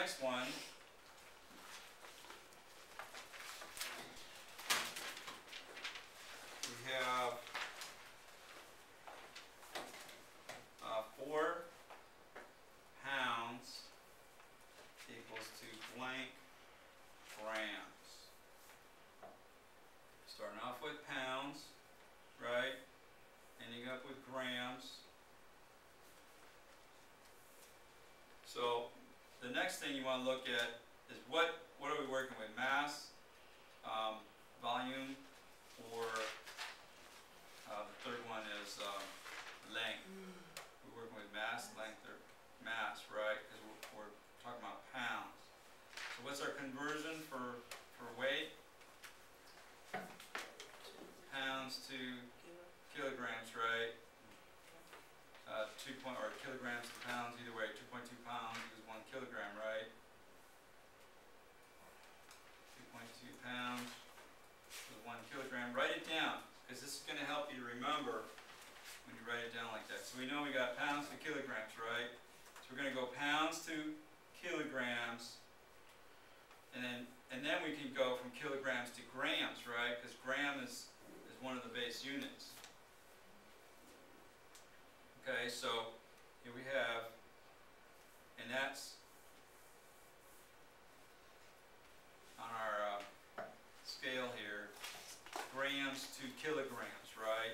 next one, we have 4 pounds equals to blank grams. Starting off with pounds, right? Ending up with grams. So the next thing you want to look at is what are we working with? Mass, volume, or the third one is length. We're working with mass, length, or mass, right? Because we're talking about pounds. So what's our conversion for weight? Pounds to kilograms, right? Or kilograms to pounds, either way. 2.2 pounds is 1 kilogram, right? 2.2 pounds is 1 kilogram. Write it down, because this is going to help you to remember when you write it down like that. So we know we got pounds to kilograms, right? So we're going to go pounds to kilograms, and then we can go from kilograms to grams, right? Because gram is one of the base units. Okay, so here we have, and that's on our scale here, grams to kilograms, right?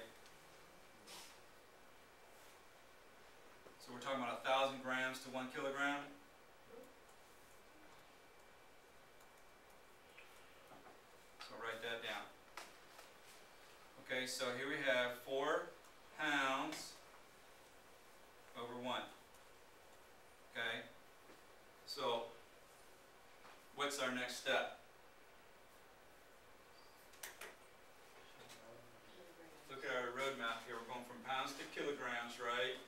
So we're talking about 1,000 grams to 1 kilogram. So write that down. Okay, so here we have 4 pounds over 1. Okay? So, what's our next step? Look at our roadmap here. We're going from pounds to kilograms, right?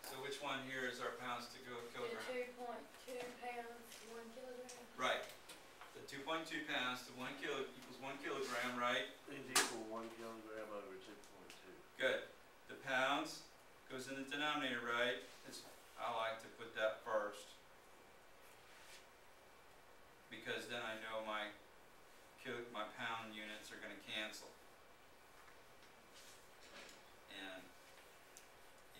So which one here is our pounds to kilogram? 2.2 pounds to 1 kilogram. Right. The 2.2 pounds to 1 kilo equals 1 kilogram, right? Is equal 1 kilogram over 2.2. Good. The pounds goes in the denominator, right? I like to put that first, because then I know my pound units are going to cancel. And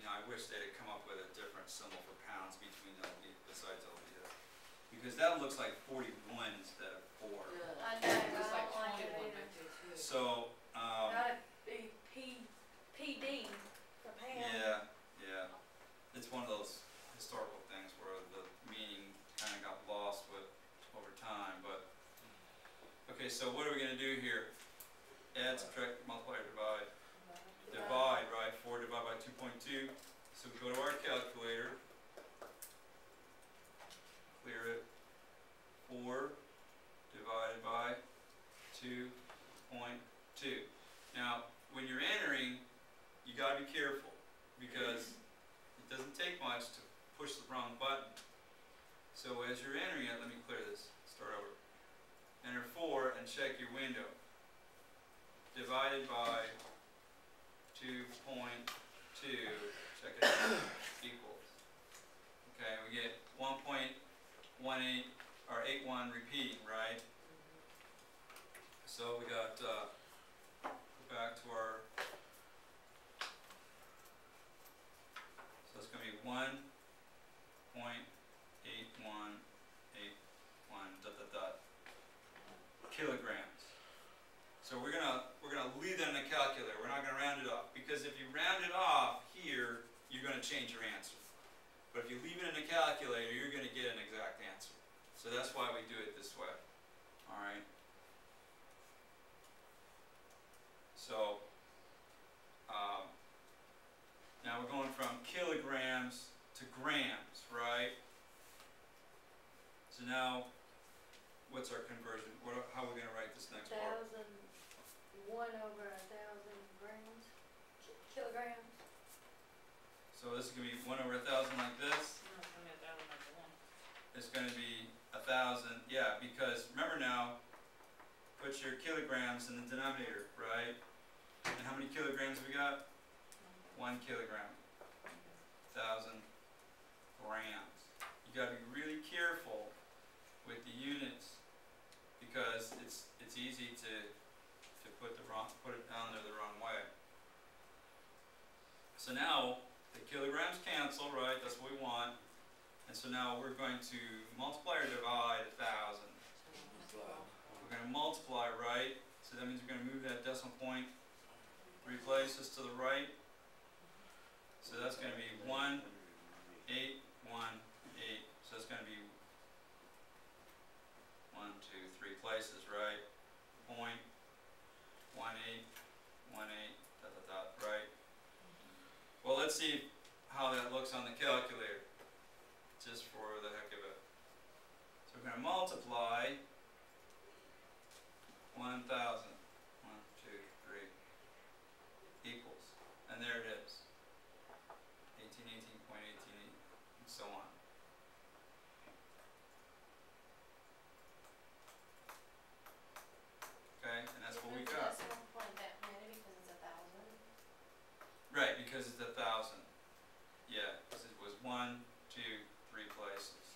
I wish they'd have come up with a different symbol for pounds between LD besides LDS, because that looks like 41 instead of 4. Yeah, I know. It was like I don't like it 21 either. back there too. So Gotta be PD for pound. yeah. It's one of those historical things where the meaning kind of got lost over time. But okay, so what are we going to do here? Add, subtract, multiply, or divide. Divide, right? 4 divided by 2.2. So we go to our calculator. Clear it. 4 divided by 2.2. Now, when you're entering, you got to be careful, because it doesn't take much to push the wrong button. So as you're entering it, let me clear this. Start over. Enter 4 and check your window. Divided by 2.2. Check it out. Equals. Okay, we get 1.18 or 81 repeating, right? So we got go back to our. So it's going to be 1.8181 kilograms. So we're gonna leave that in the calculator. We're not gonna round it off, because if you round it off here, you're gonna change your answer. But if you leave it in the calculator, you're gonna get an exact answer. So that's why we do it this way. All right. So now we're going from kilograms to grams, right? So now, what's our conversion? How are we going to write this next part? 1 over 1,000 grams, kilograms. So this is going to be 1 over 1,000 like this. No, it's gonna be 1,000 over 1. It's going to be 1,000, yeah, because remember now, put your kilograms in the denominator, right? And how many kilograms we got? 1 kilogram. 1,000 grams. You got to be really careful So now, the kilograms cancel, right, that's what we want. And so now we're going to multiply or divide 1,000. We're going to multiply, right, so that means we're going to move that decimal point 3 places to the right. So that's going to be 1, 8, 1, 8. So that's going to be 1, 2, 3 places, right? Point, 1, 8, 1, 8, dot, dot, dot, right? Well, let's see how that looks on the calculator, just for the heck of it. So we're going to multiply 1,000. 1, 2, 3 equals, and there it is. 1818.18, and so on. Okay, and that's what we got. Decimal point that many because it's 1,000. Right, because it's 1,000. Yeah, because it was 1, 2, 3 places.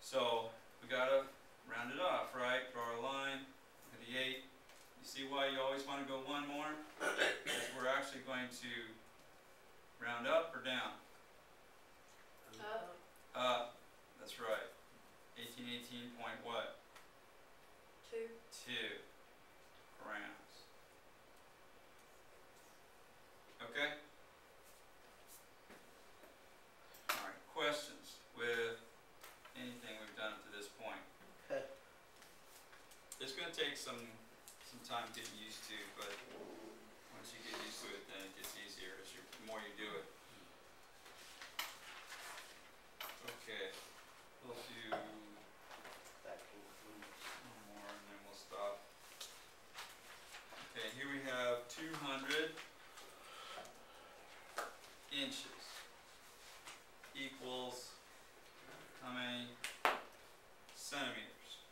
So we gotta round it off, right? Draw a line, look at the 8. You see why you always want to go one more? Because we're actually going to round up or down? Up. Up. That's right. 1818 point what? 2. 2 grams. Okay? Alright, questions with anything we've done to this point? Okay. It's going to take some time getting used to, but once you get used to it, then it gets easier the more you do it. Okay, we'll do That concludes. one more and then we'll stop. Okay, here we have 200 inches equals how many centimeters?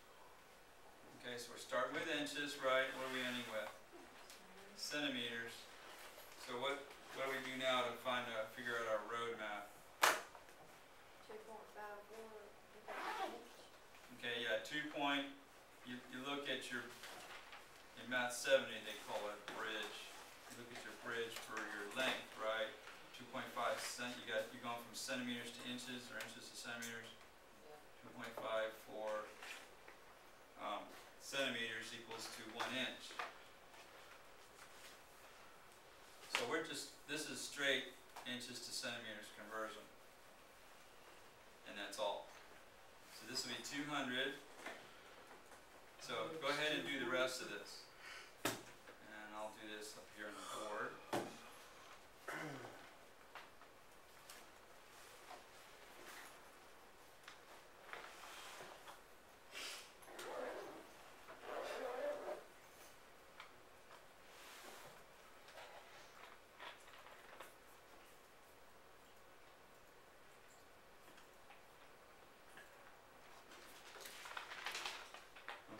Okay, so we're starting with inches, right? What are we ending with? Centimeters. So what do we do now to figure out our road map? 2.54. Okay, yeah, you look at your, in Math 70 they call it a bridge. You look at your bridge for your length, right? 2.5 you're going from centimeters to inches or inches to centimeters. 2.5 for centimeters equals to 1 inch. So this is straight inches to centimeters conversion. And that's all. So this will be 200. So go ahead and do the rest of this. And I'll do this up here on the board.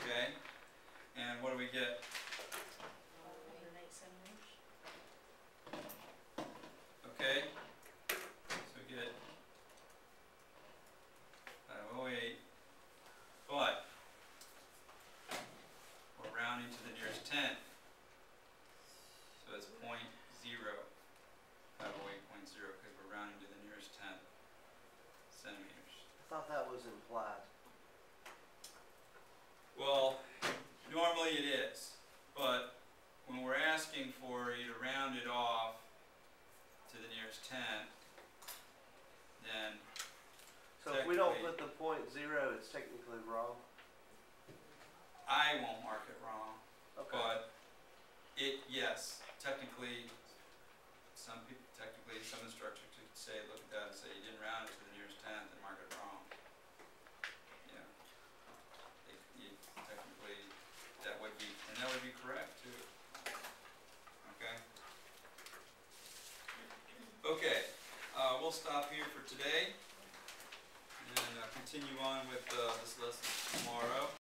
Okay, and what do we get? 108 centimeters. Okay, so we get 508, but we're rounding to the nearest 10. So it's 0.0, 508.0, because we're rounding to the nearest 10 centimeters. I thought that was implied. Well, normally it is, but when we're asking for you to round it off to the nearest 10, then So if we don't technically- put the .0, it's technically wrong? I won't mark it wrong, Okay. but yes, technically, some instructors could say, look at that and say you didn't round it to the nearest 10th and mark it wrong. Yeah. Technically, that would be correct too. Okay? Okay, we'll stop here for today and continue on with this lesson tomorrow.